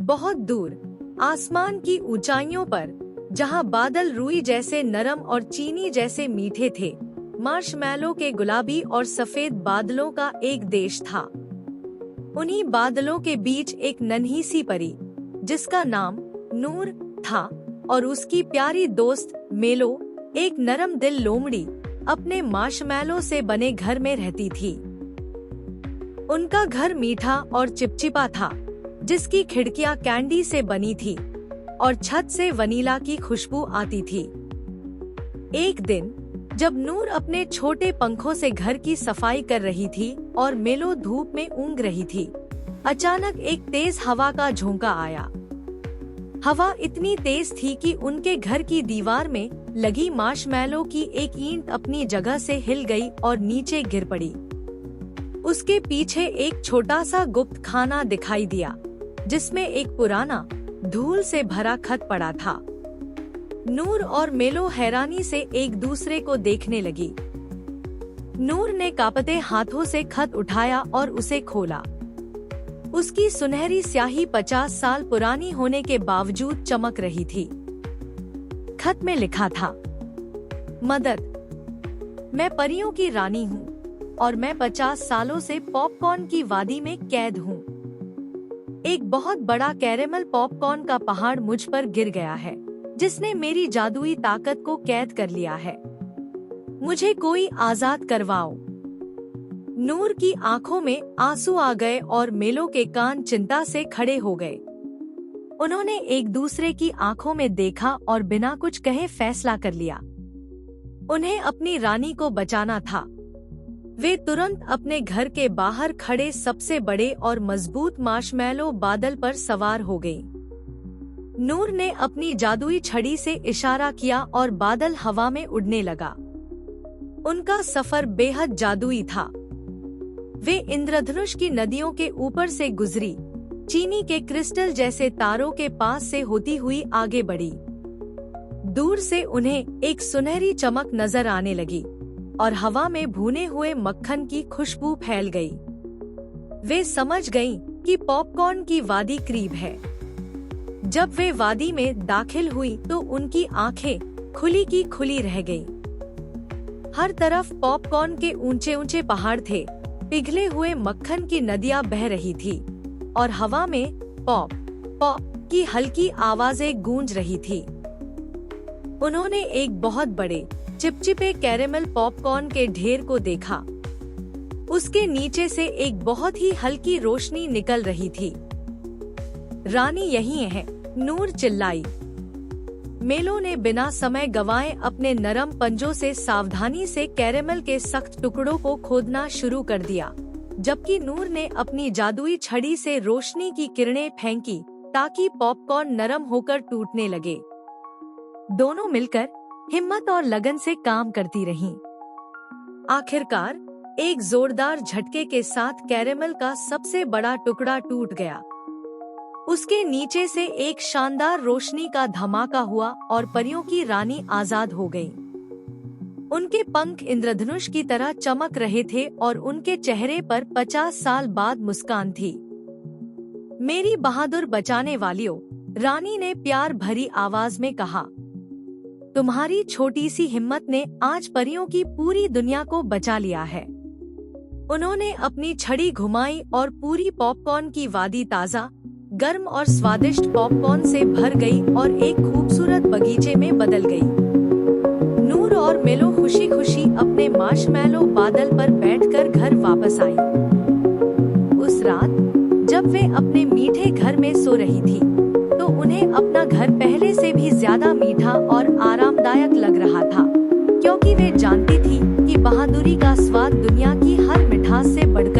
बहुत दूर आसमान की ऊंचाइयों पर, जहां बादल रुई जैसे नरम और चीनी जैसे मीठे थे, मार्शमैलो के गुलाबी और सफेद बादलों का एक देश था। उन्हीं बादलों के बीच एक नन्ही सी परी, जिसका नाम नूर था, और उसकी प्यारी दोस्त मेलो, एक नरम दिल लोमड़ी, अपने मार्शमैलो से बने घर में रहती थी। उनका घर मीठा और चिपचिपा था, जिसकी खिड़कियां कैंडी से बनी थी और छत से वनीला की खुशबू आती थी। एक दिन जब नूर अपने छोटे पंखों से घर की सफाई कर रही थी और मेलो धूप में ऊँग रही थी, अचानक एक तेज हवा का झोंका आया। हवा इतनी तेज थी कि उनके घर की दीवार में लगी मार्शमैलो की एक ईंट अपनी जगह से हिल गई और नीचे गिर पड़ी। उसके पीछे एक छोटा सा गुप्त खाना दिखाई दिया, जिसमें एक पुराना धूल से भरा खत पड़ा था। नूर और मेलो हैरानी से एक दूसरे को देखने लगी। नूर ने कांपते हाथों से खत उठाया और उसे खोला। उसकी सुनहरी स्याही 50 साल पुरानी होने के बावजूद चमक रही थी। खत में लिखा था, मदद, मैं परियों की रानी हूँ और मैं 50 सालों से पॉपकॉर्न की वादी में कैद हूँ। एक बहुत बड़ा कैरेमल पॉपकॉर्न का पहाड़ मुझ पर गिर गया है, जिसने मेरी जादुई ताकत को कैद कर लिया है। मुझे कोई आजाद करवाओ। नूर की आंखों में आंसू आ गए और मेलो के कान चिंता से खड़े हो गए। उन्होंने एक दूसरे की आंखों में देखा और बिना कुछ कहे फैसला कर लिया। उन्हें अपनी रानी को बचाना था। वे तुरंत अपने घर के बाहर खड़े सबसे बड़े और मजबूत मार्शमैलो बादल पर सवार हो गई। नूर ने अपनी जादुई छड़ी से इशारा किया और बादल हवा में उड़ने लगा। उनका सफर बेहद जादुई था। वे इंद्रधनुष की नदियों के ऊपर से गुजरी, चीनी के क्रिस्टल जैसे तारों के पास से होती हुई आगे बढ़ी। दूर से उन्हें एक सुनहरी चमक नजर आने लगी और हवा में भुने हुए मक्खन की खुशबू फैल गई। वे समझ गईं कि पॉपकॉर्न की वादी करीब है। जब वे वादी में दाखिल हुई तो उनकी आंखें खुली की खुली रह गईं। हर तरफ पॉपकॉर्न के ऊंचे ऊंचे पहाड़ थे, पिघले हुए मक्खन की नदियां बह रही थी और हवा में पॉप पॉप की हल्की आवाजें गूंज रही थी। उन्होंने एक बहुत बड़े चिपचिपे कैरेमल पॉपकॉर्न के ढेर को देखा। उसके नीचे से एक बहुत ही हल्की रोशनी निकल रही थी। रानी यहीं है, नूर चिल्लाई। मेलो ने बिना समय गंवाए अपने नरम पंजों से सावधानी से कैरेमल के सख्त टुकड़ों को खोदना शुरू कर दिया, जबकि नूर ने अपनी जादुई छड़ी से रोशनी की किरणें फेंकी ताकि पॉपकॉर्न नरम होकर टूटने लगे। दोनों मिलकर हिम्मत और लगन से काम करती रहीं। आखिरकार एक जोरदार झटके के साथ कैरेमल का सबसे बड़ा टुकड़ा टूट गया। उसके नीचे से एक शानदार रोशनी का धमाका हुआ और परियों की रानी आजाद हो गई। उनके पंख इंद्रधनुष की तरह चमक रहे थे और उनके चेहरे पर 50 साल बाद मुस्कान थी। मेरी बहादुर बचाने वालियों, रानी ने प्यार भरी आवाज में कहा, तुम्हारी छोटी सी हिम्मत ने आज परियों की पूरी दुनिया को बचा लिया है। उन्होंने अपनी छड़ी घुमाई और पूरी पॉपकॉर्न की वादी ताजा, गर्म और स्वादिष्ट पॉपकॉर्न से भर गई और एक खूबसूरत बगीचे में बदल गई। नूर और मेलो खुशी खुशी अपने मार्शमैलो बादल पर बैठकर घर वापस आई। उस रात जब वे अपने मीठे घर में सो रही थी, तो उन्हें अपना घर पहले से भी ज्यादा मीठा और आरामदायक लग रहा था, क्योंकि वे जानती थी कि बहादुरी का स्वाद दुनिया की हर मिठास से बढ़कर